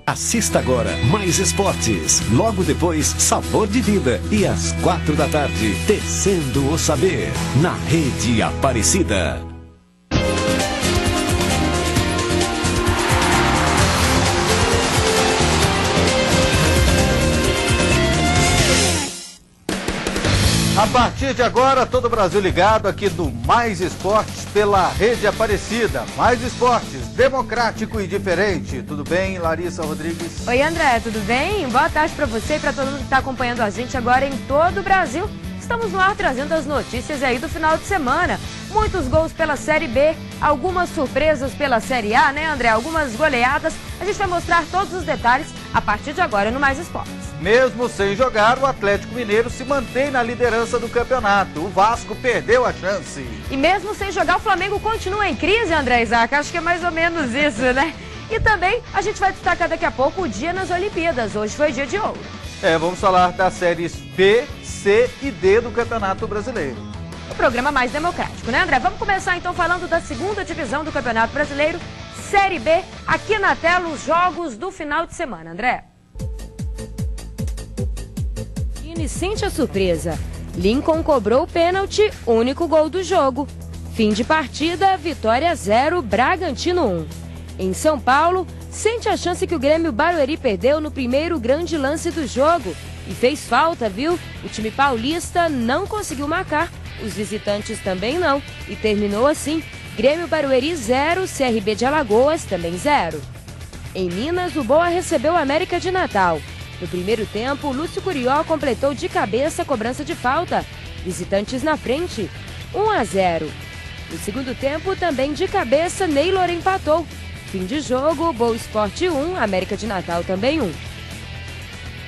Assista agora Mais Esportes. Logo depois, Sabor de Vida. E às 4 da tarde, Tecendo o Saber. Na Rede Aparecida. A partir de agora, todo o Brasil ligado aqui no Mais Esportes pela Rede Aparecida. Mais Esportes, democrático e diferente. Tudo bem, Larissa Rodrigues? Oi, André, tudo bem? Boa tarde para você e para todo mundo que está acompanhando a gente agora em todo o Brasil. Estamos no ar trazendo as notícias aí do final de semana. Muitos gols pela Série B, algumas surpresas pela Série A, né, André? Algumas goleadas. A gente vai mostrar todos os detalhes a partir de agora no Mais Esportes. Mesmo sem jogar, o Atlético Mineiro se mantém na liderança do campeonato. O Vasco perdeu a chance. E mesmo sem jogar, o Flamengo continua em crise, André Isaac. Acho que é mais ou menos isso, né? E também a gente vai destacar daqui a pouco o dia nas Olimpíadas. Hoje foi dia de ouro. Vamos falar das séries B, C e D do Campeonato Brasileiro. O programa mais democrático, né, André? Vamos começar então falando da segunda divisão do Campeonato Brasileiro, Série B. Aqui na tela os jogos do final de semana, André. Sente a surpresa. Lincoln cobrou o pênalti, único gol do jogo. Fim de partida, Vitória 0, Bragantino 1. Em São Paulo, sente a chance que o Grêmio Barueri perdeu no primeiro grande lance do jogo. E fez falta, viu? O time paulista não conseguiu marcar, os visitantes também não. E terminou assim, Grêmio Barueri 0, CRB de Alagoas também 0. Em Minas, o Boa recebeu o América de Natal. No primeiro tempo, Lúcio Curió completou de cabeça a cobrança de falta. Visitantes na frente, 1-0. No segundo tempo, também de cabeça, Neylor empatou. Fim de jogo, Boa Esporte 1, América de Natal também 1.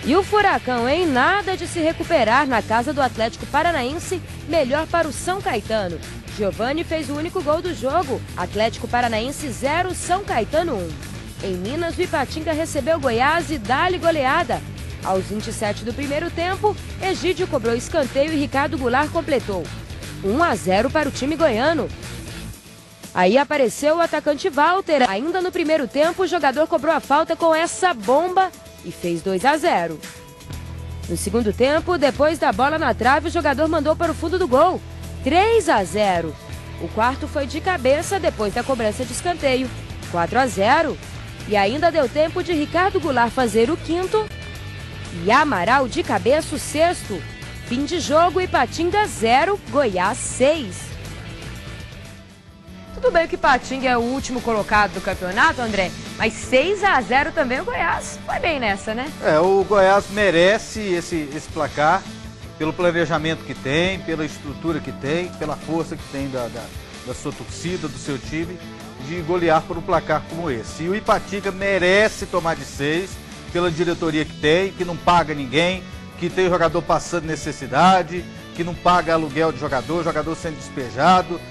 E o Furacão, hein? Nada de se recuperar na casa do Atlético Paranaense, melhor para o São Caetano. Giovani fez o único gol do jogo, Atlético Paranaense 0, São Caetano 1. Em Minas, o Ipatinga recebeu Goiás e dá-lhe goleada. Aos 27 do primeiro tempo, Egídio cobrou escanteio e Ricardo Goulart completou. 1-0 para o time goiano. Aí apareceu o atacante Walter. Ainda no primeiro tempo, o jogador cobrou a falta com essa bomba e fez 2-0. No segundo tempo, depois da bola na trave, o jogador mandou para o fundo do gol. 3-0. O quarto foi de cabeça depois da cobrança de escanteio. 4-0. E ainda deu tempo de Ricardo Goulart fazer o quinto e Amaral de cabeça o sexto. Fim de jogo, Ipatinga 0, Goiás 6. Tudo bem que Ipatinga é o último colocado do campeonato, André, mas 6-0 também o Goiás foi bem nessa, né? O Goiás merece esse placar pelo planejamento que tem, pela estrutura que tem, pela força que tem da sua torcida, do seu time, de golear por um placar como esse. E o Ipatinga merece tomar de 6 pela diretoria que tem, que não paga ninguém, que tem jogador passando necessidade, que não paga aluguel de jogador sendo despejado,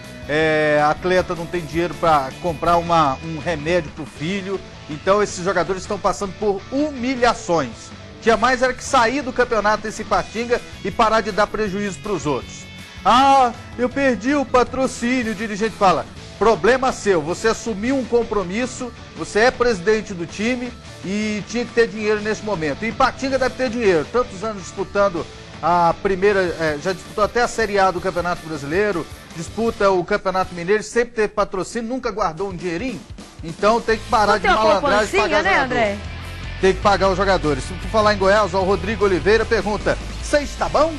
atleta não tem dinheiro para comprar um remédio para o filho. Então esses jogadores estão passando por humilhações. Tinha mais era que sair do campeonato desse Ipatinga e parar de dar prejuízo para os outros. Eu perdi o patrocínio, o dirigente fala. Problema seu, você assumiu um compromisso, você é presidente do time e tinha que ter dinheiro nesse momento. E Ipatinga deve ter dinheiro, tantos anos disputando a primeira, já disputou até a Série A do Campeonato Brasileiro, disputa o Campeonato Mineiro, sempre teve patrocínio, nunca guardou um dinheirinho. Então tem que parar de malandragem e pagar, né, André? Tem que pagar os jogadores. Se for falar em Goiás, o Rodrigo Oliveira pergunta, 6 tá bom?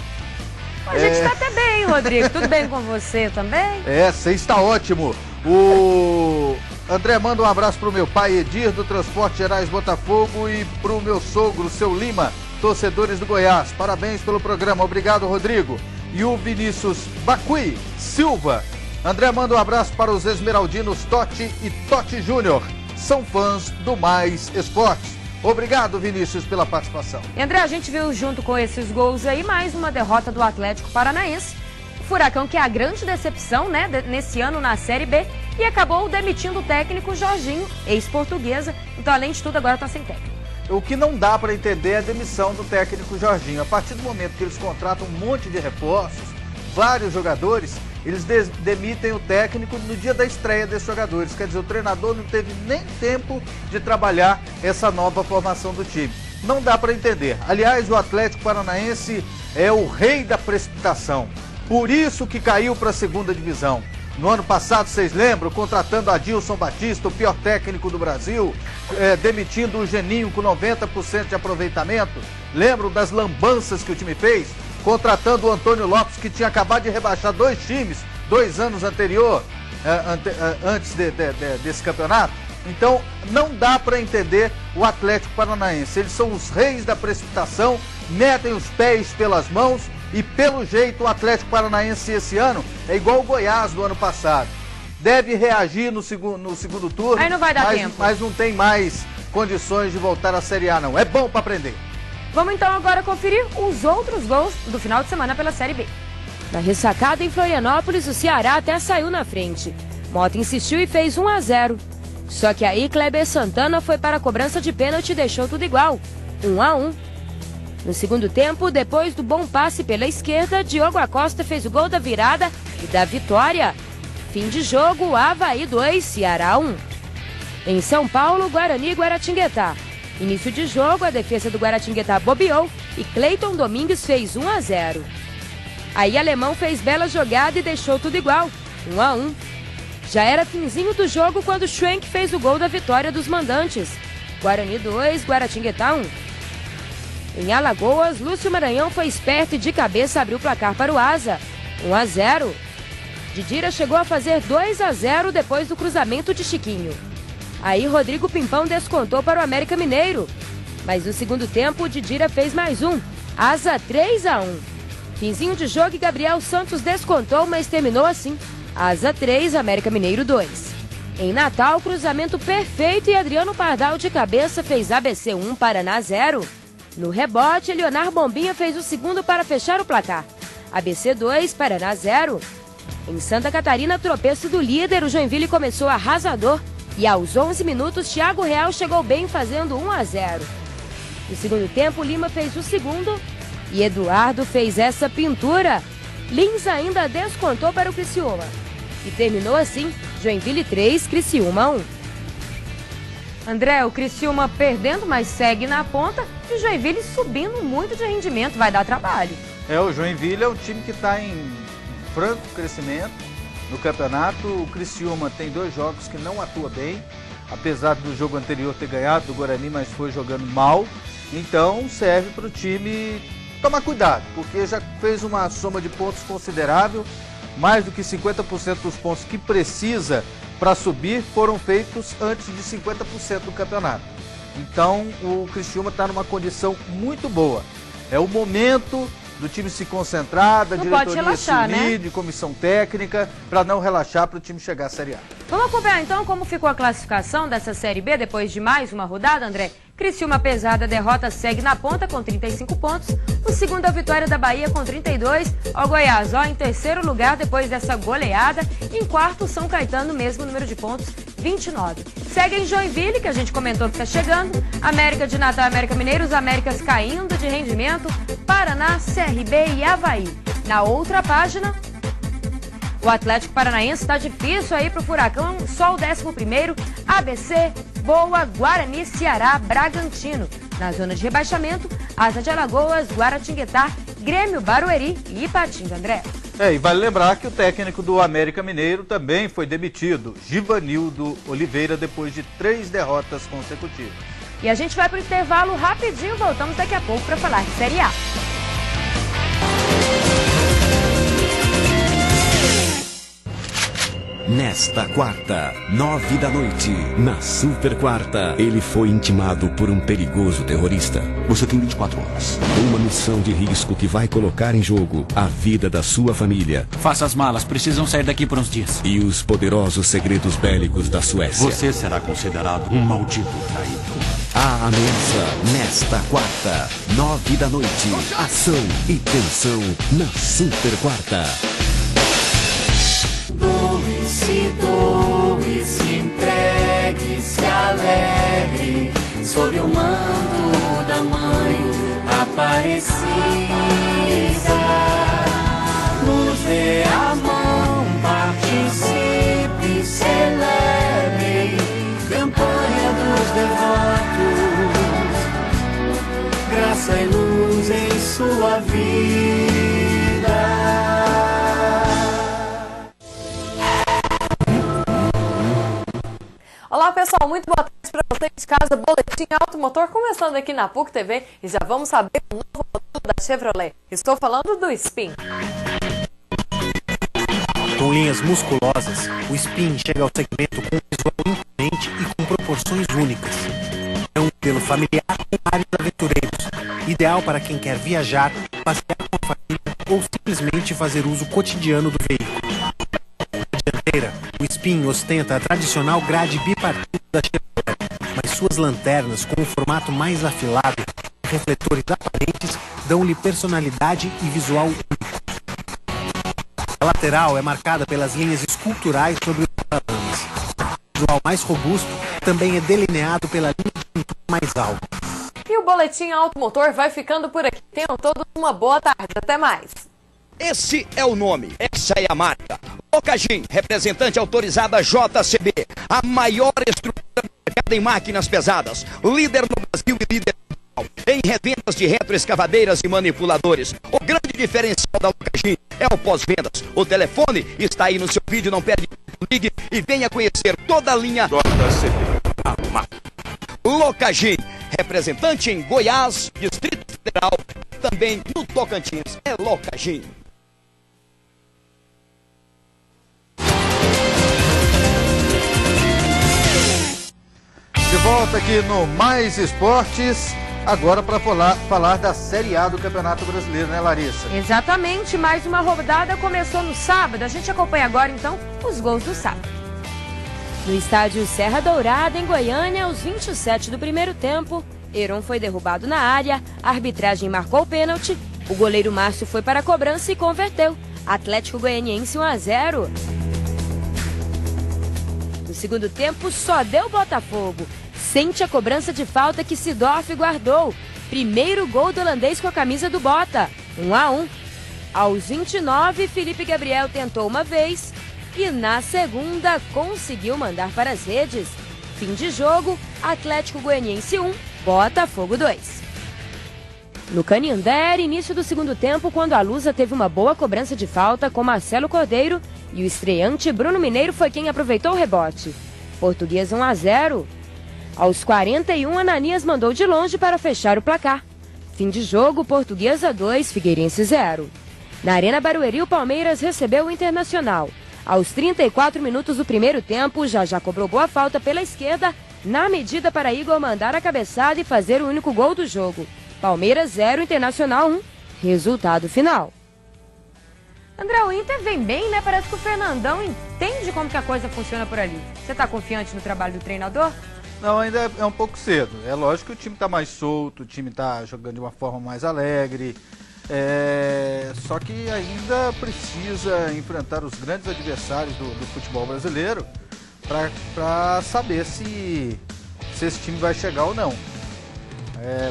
A gente tá até bem, Rodrigo. Tudo bem com você também? 6 tá ótimo. O André manda um abraço pro meu pai Edir do Transporte Gerais Botafogo e pro meu sogro, seu Lima, torcedores do Goiás. Parabéns pelo programa, obrigado, Rodrigo. E o Vinícius Bacui Silva. André manda um abraço para os esmeraldinos Totti e Totti Júnior. São fãs do Mais Esportes. Obrigado, Vinícius, pela participação. E André, a gente viu junto com esses gols aí mais uma derrota do Atlético Paranaense. O Furacão, que é a grande decepção, né, nesse ano na Série B, e acabou demitindo o técnico Jorginho, ex-portuguesa. Então, além de tudo, agora está sem técnico. O que não dá para entender é a demissão do técnico Jorginho. A partir do momento que eles contratam um monte de reforços, vários jogadores, eles demitem o técnico no dia da estreia desses jogadores. Quer dizer, o treinador não teve nem tempo de trabalhar essa nova formação do time. Não dá para entender. Aliás, o Atlético Paranaense é o rei da precipitação. Por isso que caiu para a segunda divisão. No ano passado, vocês lembram, contratando Adilson Batista, o pior técnico do Brasil, demitindo o Geninho com 90% de aproveitamento. Lembram das lambanças que o time fez? Contratando o Antônio Lopes, que tinha acabado de rebaixar 2 times, 2 anos antes desse campeonato. Então, não dá para entender o Atlético Paranaense. Eles são os reis da precipitação, metem os pés pelas mãos. E pelo jeito o Atlético Paranaense esse ano é igual o Goiás do ano passado. Deve reagir no segundo turno. Aí não vai dar tempo. Mas não tem mais condições de voltar à Série A, não. É bom para aprender. Vamos então agora conferir os outros gols do final de semana pela Série B. Na ressacada em Florianópolis, o Ceará até saiu na frente. Mota insistiu e fez 1-0. Só que aí Kleber Santana foi para a cobrança de pênalti e deixou tudo igual. 1-1. No segundo tempo, depois do bom passe pela esquerda, Diogo Acosta fez o gol da virada e da vitória. Fim de jogo, Avaí 2, Ceará 1. Em São Paulo, Guarani e Guaratinguetá. Início de jogo, a defesa do Guaratinguetá bobeou e Cleiton Domingues fez 1-0. Aí Alemão fez bela jogada e deixou tudo igual, 1-1. Já era finzinho do jogo quando Schwenk fez o gol da vitória dos mandantes. Guarani 2, Guaratinguetá 1. Em Alagoas, Lúcio Maranhão foi esperto e de cabeça abriu o placar para o Asa, 1-0. Didira chegou a fazer 2-0 depois do cruzamento de Chiquinho. Aí Rodrigo Pimpão descontou para o América Mineiro. Mas no segundo tempo, Didira fez mais um, Asa 3-1. Finzinho de jogo e Gabriel Santos descontou, mas terminou assim, Asa 3, América Mineiro 2. Em Natal, cruzamento perfeito e Adriano Pardal de cabeça fez ABC 1, Paraná 0. No rebote, Leonardo Bombinha fez o segundo para fechar o placar. ABC 2, Paraná 0. Em Santa Catarina, tropeço do líder, o Joinville começou arrasador e aos 11 minutos, Thiago Real chegou bem fazendo 1-0. No segundo tempo, Lima fez o segundo e Eduardo fez essa pintura. Lins ainda descontou para o Criciúma. E terminou assim, Joinville 3, Criciúma 1. André, o Criciúma perdendo, mas segue na ponta, e o Joinville subindo muito de rendimento, vai dar trabalho. O Joinville é um time que está em franco crescimento no campeonato. O Criciúma tem 2 jogos que não atua bem, apesar do jogo anterior ter ganhado do Guarani, mas foi jogando mal. Então serve para o time tomar cuidado, porque já fez uma soma de pontos considerável, mais do que 50% dos pontos que precisa para subir foram feitos antes de 50% do campeonato. Então o Criciúma está numa condição muito boa. É o momento do time se concentrar, da diretoria se unir, né? De comissão técnica, para não relaxar para o time chegar à Série A. Vamos acompanhar então como ficou a classificação dessa Série B depois de mais uma rodada, André? Criciúma, apesar da derrota, segue na ponta com 35 pontos. O segundo, a vitória da Bahia com 32. O Goiás, em terceiro lugar depois dessa goleada. Em quarto, São Caetano, mesmo número de pontos, 29. Segue em Joinville, que a gente comentou que está chegando. América de Natal, América Mineiro, os Américas caindo de rendimento. Paraná, CRB e Avaí. Na outra página, o Atlético Paranaense está difícil aí para o Furacão, só o 11º, ABC, Boa, Guarani, Ceará, Bragantino. Na zona de rebaixamento, Asa de Alagoas, Guaratinguetá, Grêmio, Barueri e Ipatinga, André. E vale lembrar que o técnico do América Mineiro também foi demitido, Givanildo Oliveira, depois de 3 derrotas consecutivas. E a gente vai para o intervalo rapidinho, voltamos daqui a pouco para falar de Série A. Nesta quarta, 9 da noite, na Super Quarta, ele foi intimado por um perigoso terrorista. Você tem 24 horas. Uma missão de risco que vai colocar em jogo a vida da sua família. Faça as malas, precisam sair daqui por uns dias. E os poderosos segredos bélicos da Suécia. Você será considerado um maldito traidor. A ameaça nesta quarta, 9 da noite. Ação e tensão na Super Quarta. Doe-se, entregue, se alegre, sob o manto da Mãe Aparecida. Nos dê a mão. sua vida. Olá pessoal, muito boa tarde para vocês de casa. Boletim Automotor começando aqui na PUC TV e já vamos saber o novo modelo da Chevrolet. Estou falando do Spin. Com linhas musculosas, o Spin chega ao segmento com um visual imponente e com proporções únicas. É um modelo familiar com áreas aventureiros, ideal para quem quer viajar, passear com a família ou simplesmente fazer uso cotidiano do veículo. Na dianteira, o Spin ostenta a tradicional grade bipartida da Chevrolet, mas suas lanternas com um formato mais afilado, refletores aparentes, dão-lhe personalidade e visual único. A lateral é marcada pelas linhas esculturais sobre os paralamas. O visual mais robusto também é delineado pela linha de pintura mais alta. E o Boletim Automotor vai ficando por aqui. Tenham todos uma boa tarde. Até mais. Esse é o nome, essa é a marca. Locagin, representante autorizada JCB, a maior estrutura do mercado em máquinas pesadas, líder no Brasil e líder em revendas de retroescavadeiras e manipuladores. O grande diferencial da Locagin é o pós-vendas. O telefone está aí no seu vídeo, não perde, ligue e venha conhecer toda a linha Locagin, representante em Goiás, Distrito Federal, também no Tocantins. É Locagin. De volta aqui no Mais Esportes, agora para falar da Série A do Campeonato Brasileiro, né, Larissa? Exatamente, mais uma rodada começou no sábado. A gente acompanha agora, então, os gols do sábado. No estádio Serra Dourada, em Goiânia, aos 27 do primeiro tempo, Heron foi derrubado na área, a arbitragem marcou o pênalti, o goleiro Márcio foi para a cobrança e converteu. Atlético Goianiense 1-0. No segundo tempo, só deu Botafogo. Sente a cobrança de falta que Sidorf guardou. Primeiro gol do holandês com a camisa do Bota. 1-1. Aos 29, Felipe Gabriel tentou uma vez e na segunda conseguiu mandar para as redes. Fim de jogo, Atlético Goianiense 1, Botafogo 2. No Canindé, era início do segundo tempo quando a Lusa teve uma boa cobrança de falta com Marcelo Cordeiro e o estreante Bruno Mineiro foi quem aproveitou o rebote. Português 1-0. Aos 41, Ananias mandou de longe para fechar o placar. Fim de jogo, Portuguesa 2, Figueirense 0. Na Arena Barueri, o Palmeiras recebeu o Internacional. Aos 34 minutos do primeiro tempo, já cobrou boa falta pela esquerda, na medida para Igor mandar a cabeçada e fazer o único gol do jogo. Palmeiras 0, Internacional 1. Resultado final. André, o Inter vem bem, né? Parece que o Fernandão entende como que a coisa funciona por ali. Você está confiante no trabalho do treinador? Não, ainda é um pouco cedo. É lógico que o time está mais solto, o time está jogando de uma forma mais alegre. Só que ainda precisa enfrentar os grandes adversários do futebol brasileiro para saber se esse time vai chegar ou não.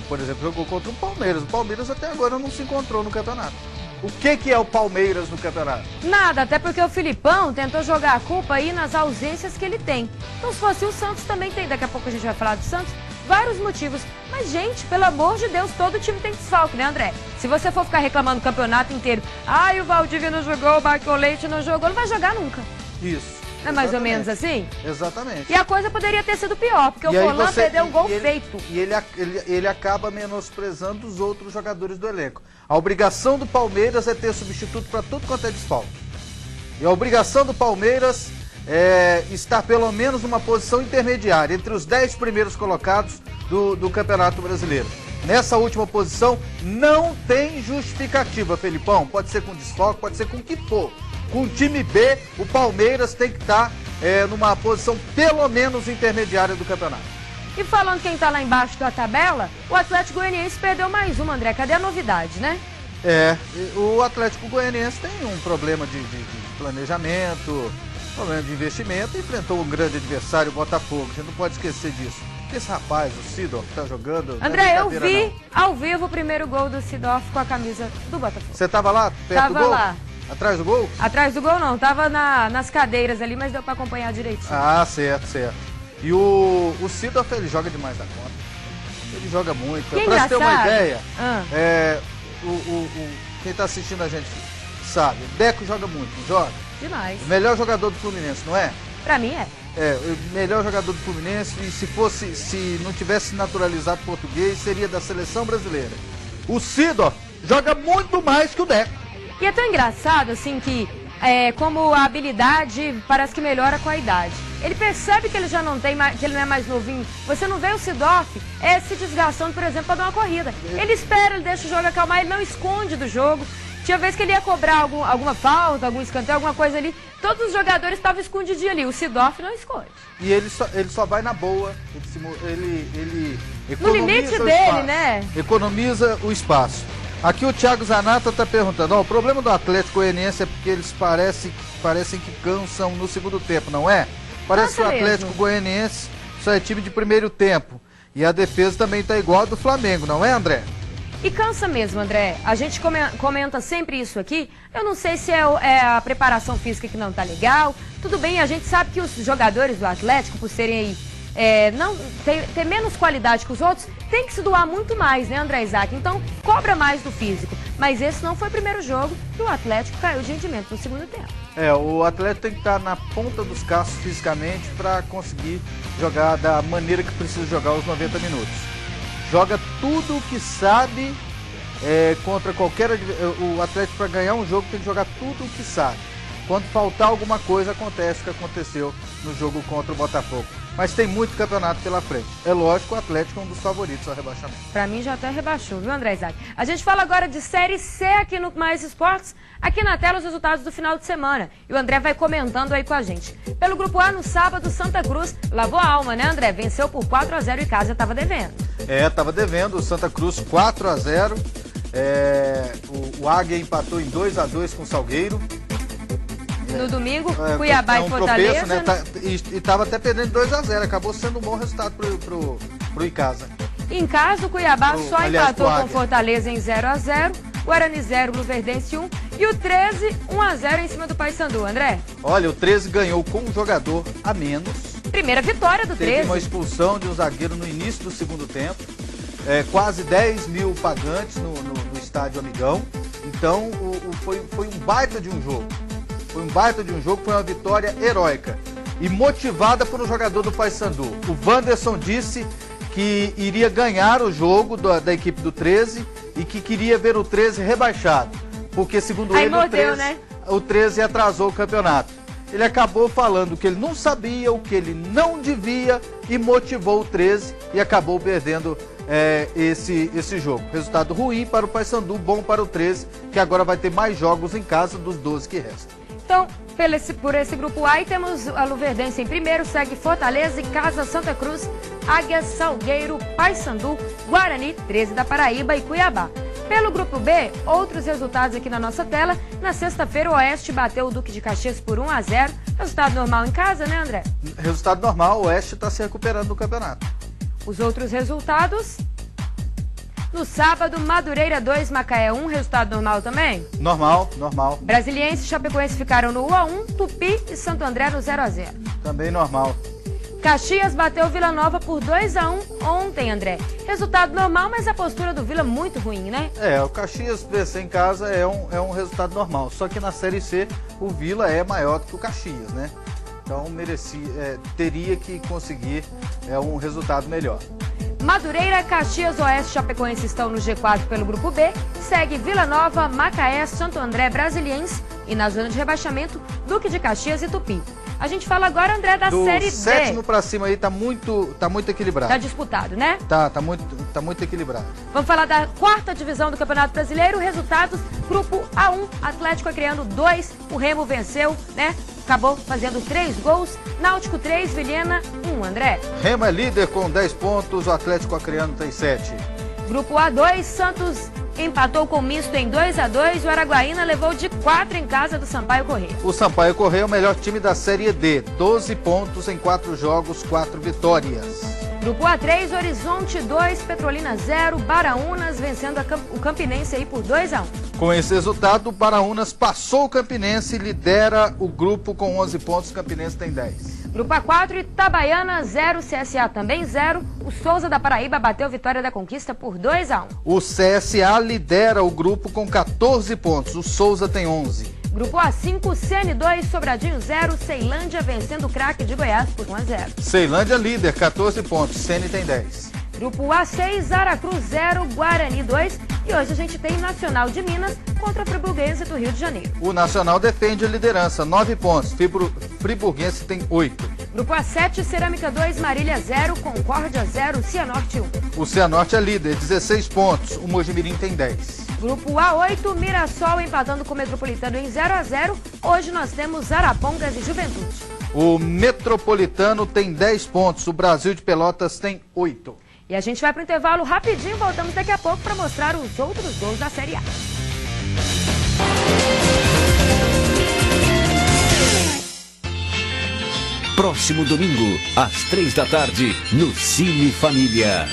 Por exemplo, jogou contra o Palmeiras. O Palmeiras até agora não se encontrou no campeonato. O que é o Palmeiras no campeonato? Nada, até porque o Filipão tentou jogar a culpa aí nas ausências que ele tem. Então, se fosse o Santos, também tem. Daqui a pouco a gente vai falar do Santos. Vários motivos. Mas, gente, pelo amor de Deus, todo time tem desfalque, né, André? Se você for ficar reclamando o campeonato inteiro, o Valdívia não jogou, o Marco Leite não jogou, não vai jogar nunca. Isso. Não é mais ou menos assim? Exatamente. E a coisa poderia ter sido pior, porque o Forlan perdeu um gol feito. E ele acaba menosprezando os outros jogadores do elenco. A obrigação do Palmeiras é ter substituto para tudo quanto é desfalque. E a obrigação do Palmeiras é estar pelo menos numa posição intermediária, entre os 10 primeiros colocados do Campeonato Brasileiro. Nessa última posição não tem justificativa, Felipão. Pode ser com desfalque, pode ser com o que for. Com o time B, o Palmeiras tem que estar numa posição pelo menos intermediária do campeonato. E falando quem está lá embaixo da tabela, o Atlético Goianiense perdeu mais uma, André. Cadê a novidade, né? O Atlético Goianiense tem um problema de planejamento, problema de investimento, e enfrentou um grande adversário, o Botafogo. A gente não pode esquecer disso. Esse rapaz, o Sidorf, que tá jogando... André, eu vi ao vivo o primeiro gol do Sidorf com a camisa do Botafogo. Você tava lá, perto do gol? Tava lá. Atrás do gol? Atrás do gol não, tava nas cadeiras ali, mas deu pra acompanhar direitinho. Ah, certo. E o Sidorf, ele joga demais da conta. Ele joga muito. Que pra você ter uma ideia, quem está assistindo a gente sabe, o Deco joga muito, não joga? Demais. O melhor jogador do Fluminense, não é? Pra mim é. O melhor jogador do Fluminense, e se não tivesse naturalizado português, seria da seleção brasileira. O Sidorf joga muito mais que o Deco. E é tão engraçado, assim, que como a habilidade parece que melhora com a idade. Ele percebe que ele já não tem mais, que ele não é mais novinho. Você não vê o Sidorf se desgastando, por exemplo, para dar uma corrida. Ele espera, ele deixa o jogo acalmar, ele não esconde do jogo. Tinha vez que ele ia cobrar alguma falta, algum escanteio, alguma coisa ali. Todos os jogadores estavam escondidinhos ali. O Sidorf não esconde. E ele só vai na boa. Ele economiza no limite o dele, espaço, né? Economiza o espaço. Aqui o Thiago Zanata está perguntando, o problema do Atlético Goianiense é porque eles parecem que cansam no segundo tempo, não é? Parece que o Atlético Goianiense só é time de primeiro tempo. E a defesa também está igual a do Flamengo, não é, André? E cansa mesmo, André. A gente comenta sempre isso aqui. Eu não sei se é a preparação física que não tá legal. Tudo bem, a gente sabe que os jogadores do Atlético, por serem aí, não ter menos qualidade que os outros, tem que se doar muito mais, né, André Isaac? Então, cobra mais do físico. Mas esse não foi o primeiro jogo que o Atlético caiu de rendimento no segundo tempo. O Atlético tem que estar na ponta dos cascos fisicamente para conseguir jogar da maneira que precisa jogar os 90 minutos. Joga tudo o que sabe contra qualquer... O Atlético, para ganhar um jogo, tem que jogar tudo o que sabe. Quando faltar alguma coisa, acontece o que aconteceu no jogo contra o Botafogo. Mas tem muito campeonato pela frente. É lógico, o Atlético é um dos favoritos ao rebaixamento. Pra mim já até rebaixou, viu, André Isaac? A gente fala agora de Série C aqui no Mais Esportes. Aqui na tela os resultados do final de semana. E o André vai comentando aí com a gente. Pelo Grupo A, no sábado, Santa Cruz lavou a alma, né, André? Venceu por 4-0 e casa estava devendo. Estava devendo. O Santa Cruz 4-0. O Águia empatou em 2-2 com o Salgueiro. No domingo, Cuiabá e Fortaleza. Tropeço, né? E estava até perdendo 2-0. Acabou sendo um bom resultado pro Icasa. Em casa, o Cuiabá só empatou com Fortaleza em 0-0. Guarani 0, Luverdense 1. E o 13, 1-0 em cima do Paysandu, André. Olha, o 13 ganhou com um jogador a menos. Primeira vitória do 13. Teve uma expulsão de um zagueiro no início do segundo tempo. Quase 10 mil pagantes no estádio Amigão. Então, foi um baita de um jogo. Foi um baita de um jogo, foi uma vitória heróica e motivada por um jogador do Paysandu. O Wanderson disse que iria ganhar o jogo da equipe do 13 e que queria ver o 13 rebaixado, porque segundo ele o 13 atrasou o campeonato. Ele acabou falando que ele não sabia, o que ele não devia e motivou o 13 e acabou perdendo esse jogo. Resultado ruim para o Paysandu, bom para o 13, que agora vai ter mais jogos em casa dos 12 que restam. Então, por esse grupo A, temos a Luverdense em primeiro, segue Fortaleza, Casa, Santa Cruz, Águia, Salgueiro, Paysandu, Guarani, 13 da Paraíba e Cuiabá. Pelo grupo B, outros resultados aqui na nossa tela. Na sexta-feira, o Oeste bateu o Duque de Caxias por 1-0. Resultado normal em casa, né, André? Resultado normal, o Oeste está se recuperando do campeonato. Os outros resultados... No sábado, Madureira 2, Macaé 1, resultado normal também? Normal. Brasiliense e Chapecoense ficaram no 1-1, Tupi e Santo André no 0-0. Também normal. Caxias bateu Vila Nova por 2-1 ontem, André. Resultado normal, mas a postura do Vila muito ruim, né? O Caxias vencer em casa é um resultado normal. Só que na Série C, o Vila é maior do que o Caxias, né? Então teria que conseguir um resultado melhor. Madureira, Caxias, Oeste e Chapecoense estão no G4 pelo Grupo B. Segue Vila Nova, Macaé, Santo André, Brasiliense e na zona de rebaixamento, Duque de Caxias e Tupi. A gente fala agora, André, da Série B. Do sétimo pra cima aí tá muito equilibrado. Tá disputado, né? Tá muito equilibrado. Vamos falar da quarta divisão do Campeonato Brasileiro. Resultados, Grupo A1, Atlético Acreano 2, o Remo venceu, né? Acabou fazendo 3 gols, Náutico 3, Vilhena 1, André. Remo é líder com 10 pontos, o Atlético Acreano tem 7. Grupo A2, Santos empatou com o Misto em 2-2 e o Araguaína levou de 4 em casa do Sampaio Corrêa. O Sampaio Corrêa é o melhor time da Série D, 12 pontos em 4 jogos, 4 vitórias. Grupo A3, Horizonte 2, Petrolina 0, Baraunas vencendo o Campinense aí por 2-1. Com esse resultado, o Baraunas passou o Campinense e lidera o grupo com 11 pontos, o Campinense tem 10. Grupo A4, Itabaiana 0, CSA também 0. O Souza da Paraíba bateu Vitória da Conquista por 2-1. O CSA lidera o grupo com 14 pontos, o Souza tem 11. Grupo A5, CN2, Sobradinho 0, Ceilândia vencendo o Craque de Goiás por 1-0. Ceilândia líder, 14 pontos, CN tem 10. Grupo A6, Aracruz 0, Guarani 2. E hoje a gente tem Nacional de Minas contra a Friburguense do Rio de Janeiro. O Nacional defende a liderança, 9 pontos, Friburguense tem 8. Grupo A7, Cerâmica 2, Marília 0, Concórdia 0, Cianorte 1. O Cianorte é líder, 16 pontos, o Mojimirim tem 10. Grupo A8, Mirassol empatando com o Metropolitano em 0-0. Hoje nós temos Arapongas e Juventude. O Metropolitano tem 10 pontos, o Brasil de Pelotas tem 8. E a gente vai para o intervalo rapidinho, voltamos daqui a pouco para mostrar os outros gols da Série A. Próximo domingo, às 3 da tarde, no Cine Família.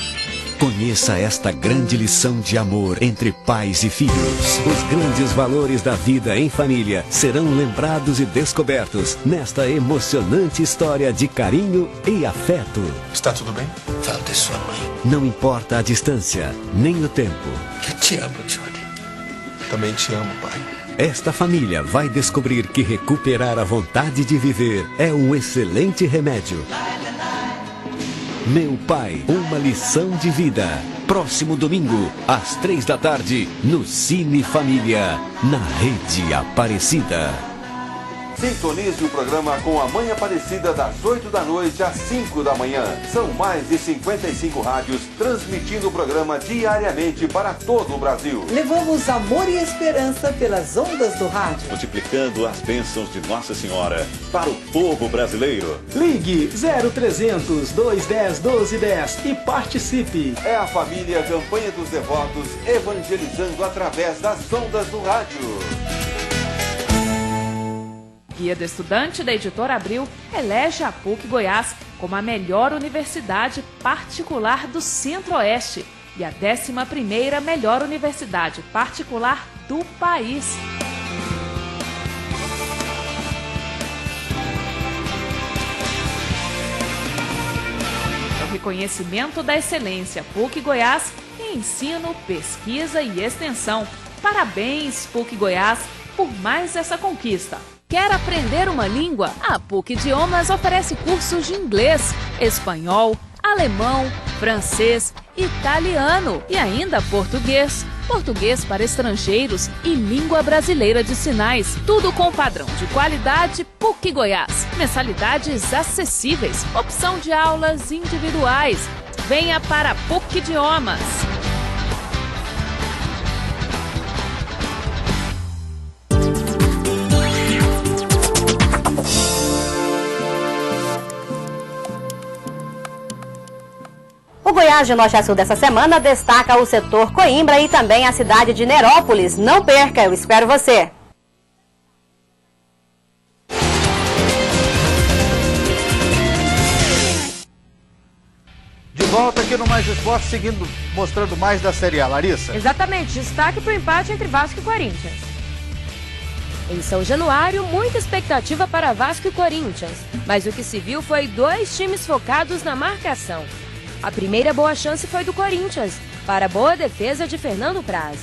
Conheça esta grande lição de amor entre pais e filhos. Os grandes valores da vida em família serão lembrados e descobertos nesta emocionante história de carinho e afeto. Está tudo bem? Fala de sua mãe. Não importa a distância, nem o tempo. Eu te amo, Johnny. Também te amo, pai. Esta família vai descobrir que recuperar a vontade de viver é um excelente remédio. Meu pai, uma lição de vida. Próximo domingo, às 3 da tarde, no Cine Família, na Rede Aparecida. Sintonize o programa com a Mãe Aparecida das 8 da noite às 5 da manhã. São mais de 55 rádios transmitindo o programa diariamente para todo o Brasil. Levamos amor e esperança pelas ondas do rádio. Multiplicando as bênçãos de Nossa Senhora para o povo brasileiro. Ligue 0300 210 1210 e participe. É a família Campanha dos Devotos evangelizando através das ondas do rádio. Guia do Estudante da Editora Abril elege a PUC Goiás como a melhor universidade particular do Centro-Oeste e a 11ª melhor universidade particular do país. É o reconhecimento da excelência PUC Goiás em ensino, pesquisa e extensão. Parabéns, PUC Goiás, por mais essa conquista. Quer aprender uma língua? A PUC Idiomas oferece cursos de inglês, espanhol, alemão, francês, italiano e ainda português. Português para estrangeiros e língua brasileira de sinais. Tudo com padrão de qualidade PUC Goiás. Mensalidades acessíveis. Opção de aulas individuais. Venha para a PUC Idiomas. O Goiás de Norte a Sul dessa semana destaca o setor Coimbra e também a cidade de Nerópolis. Não perca, eu espero você! De volta aqui no Mais Esporte, seguindo, mostrando mais da Série A. Larissa? Exatamente, destaque para o empate entre Vasco e Corinthians. Em São Januário, muita expectativa para Vasco e Corinthians, mas o que se viu foi dois times focados na marcação. A primeira boa chance foi do Corinthians, para a boa defesa de Fernando Praz.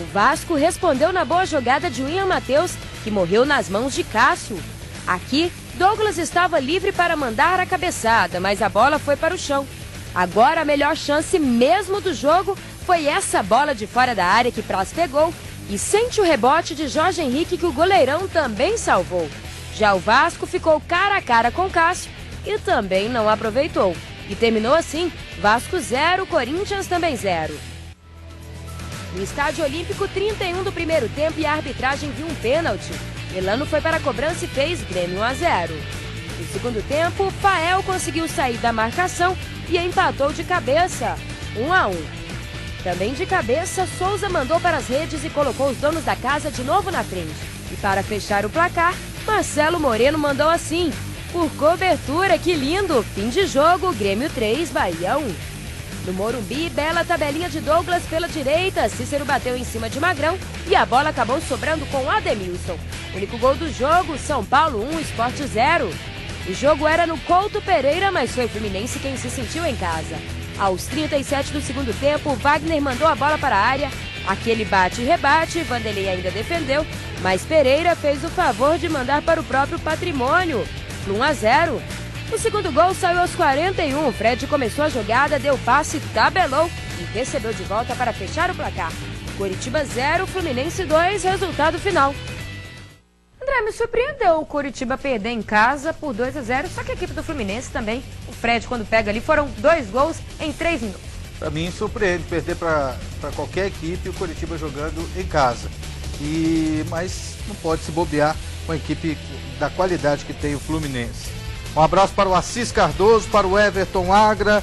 O Vasco respondeu na boa jogada de William Matheus, que morreu nas mãos de Cássio. Aqui, Douglas estava livre para mandar a cabeçada, mas a bola foi para o chão. Agora a melhor chance mesmo do jogo foi essa bola de fora da área que Praz pegou e sente o rebote de Jorge Henrique que o goleirão também salvou. Já o Vasco ficou cara a cara com Cássio e também não aproveitou. E terminou assim, Vasco 0, Corinthians também 0. No Estádio Olímpico, 31 do primeiro tempo e a arbitragem viu um pênalti. Elano foi para a cobrança e fez Grêmio 1-0. No segundo tempo, Fael conseguiu sair da marcação e empatou de cabeça, 1-1. Também de cabeça, Souza mandou para as redes e colocou os donos da casa de novo na frente. E para fechar o placar, Marcelo Moreno mandou assim: por cobertura, que lindo! Fim de jogo, Grêmio 3, Bahia 1. No Morumbi, bela tabelinha de Douglas pela direita, Cícero bateu em cima de Magrão e a bola acabou sobrando com Ademilson. Único gol do jogo, São Paulo 1, Sport 0. O jogo era no Couto Pereira, mas foi o Fluminense quem se sentiu em casa. Aos 37 do segundo tempo, Wagner mandou a bola para a área. Aquele bate e rebate, Vanderlei ainda defendeu, mas Pereira fez o favor de mandar para o próprio patrimônio. 1-0. O segundo gol saiu aos 41. Fred começou a jogada, deu passe, tabelou e recebeu de volta para fechar o placar. Coritiba 0, Fluminense 2, resultado final. André, me surpreendeu o Coritiba perder em casa por 2-0, só que a equipe do Fluminense também, o Fred quando pega ali, foram 2 gols em 3 minutos. Para mim surpreende perder para qualquer equipe o Coritiba jogando em casa. Mas não pode se bobear com a equipe da qualidade que tem o Fluminense. Um abraço para o Assis Cardoso, para o Everton Agra,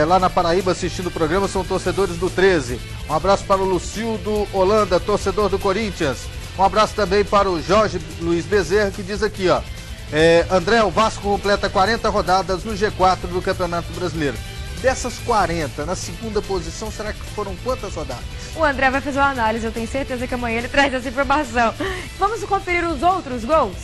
lá na Paraíba assistindo o programa, são torcedores do 13. Um abraço para o Lucildo Holanda, torcedor do Corinthians. Um abraço também para o Jorge Luiz Bezerra, que diz aqui, ó. André, o Vasco completa 40 rodadas no G4 do Campeonato Brasileiro. Dessas 40, na segunda posição, será que foram quantas rodadas? O André vai fazer uma análise, eu tenho certeza que amanhã ele traz essa informação. Vamos conferir os outros gols?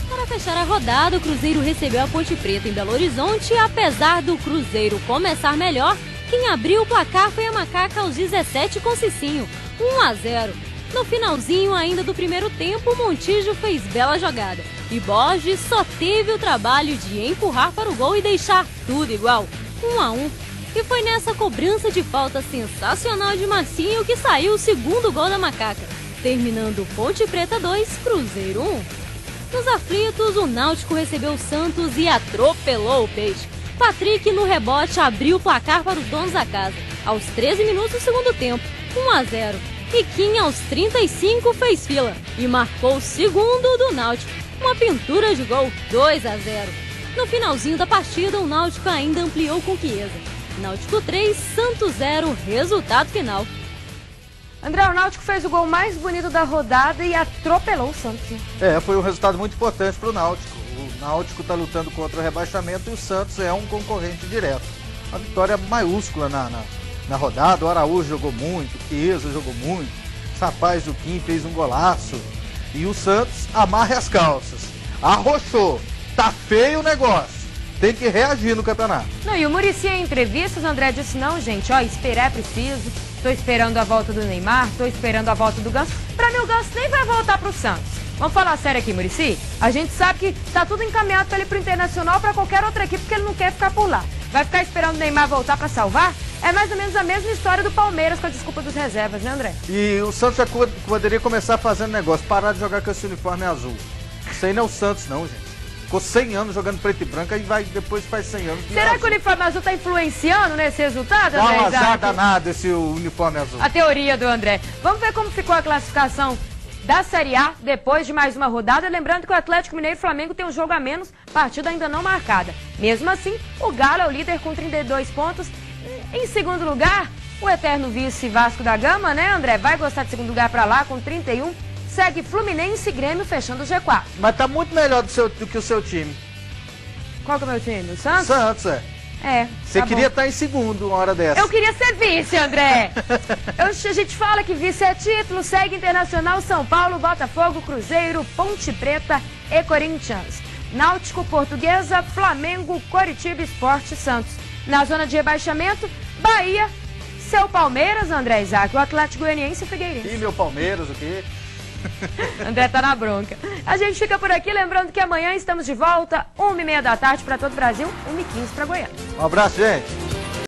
Para fechar a rodada, o Cruzeiro recebeu a Ponte Preta em Belo Horizonte e apesar do Cruzeiro começar melhor, quem abriu o placar foi a Macaca aos 17 com Cicinho, 1-0. No finalzinho ainda do primeiro tempo, Montijo fez bela jogada e Borges só teve o trabalho de empurrar para o gol e deixar tudo igual, 1-1. E foi nessa cobrança de falta sensacional de Marcinho que saiu o segundo gol da Macaca, terminando Ponte Preta 2, Cruzeiro 1. Nos aflitos, o Náutico recebeu o Santos e atropelou o Peixe. Patrick, no rebote, abriu o placar para os donos da casa, aos 13 minutos do segundo tempo, 1-0. E Kim, aos 35, fez fila e marcou o segundo do Náutico, uma pintura de gol, 2-0. No finalzinho da partida, o Náutico ainda ampliou com Chiesa. Náutico 3, Santos 0, resultado final. André, o Náutico fez o gol mais bonito da rodada e atropelou o Santos. Foi um resultado muito importante para o Náutico. O Náutico está lutando contra o rebaixamento e o Santos é um concorrente direto. Uma vitória maiúscula na rodada. O Araújo jogou muito, o Chiesa jogou muito, o rapaz do Kim fez um golaço. E o Santos amarra as calças. Arrochou. Tá feio o negócio. Tem que reagir no campeonato. Não, e o Muricy em entrevistas, André, disse, não, gente, esperar é preciso. Tô esperando a volta do Neymar, tô esperando a volta do Ganso. Pra mim, o Ganso nem vai voltar pro Santos. Vamos falar sério aqui, Muricy? A gente sabe que tá tudo encaminhado pra ele pro Internacional, pra qualquer outra equipe, porque ele não quer ficar por lá. Vai ficar esperando o Neymar voltar pra salvar? É mais ou menos a mesma história do Palmeiras com a desculpa dos reservas, né, André? E o Santos já poderia começar fazendo negócio, parar de jogar com esse uniforme azul. Isso aí não é o Santos, não, gente. Ficou 100 anos jogando preto e branco, aí depois faz 100 anos. Será que o uniforme azul tá influenciando nesse resultado, André? Dá um azar danado esse uniforme azul. A teoria do André. Vamos ver como ficou a classificação da Série A depois de mais uma rodada. Lembrando que o Atlético Mineiro e Flamengo tem um jogo a menos, partida ainda não marcada. Mesmo assim, o Galo é o líder com 32 pontos. Em segundo lugar, o eterno vice Vasco da Gama, né, André? Vai gostar de segundo lugar pra lá com 31. Segue Fluminense e Grêmio fechando o G4. Mas tá muito melhor do que o seu time. Qual que é o meu time? O Santos? Santos, Você tá queria estar em segundo uma hora dessa. Eu queria ser vice, André. A gente fala que vice é título, segue Internacional, São Paulo, Botafogo, Cruzeiro, Ponte Preta e Corinthians. Náutico, Portuguesa, Flamengo, Coritiba, Sport, Santos. Na zona de rebaixamento, Bahia, seu Palmeiras, André Isaac, o Atlético Goianiense e Figueirense. E meu Palmeiras, o quê? André tá na bronca. A gente fica por aqui, lembrando que amanhã estamos de volta, 1h30 da tarde para todo o Brasil, 1h15 para Goiânia. Um abraço, gente.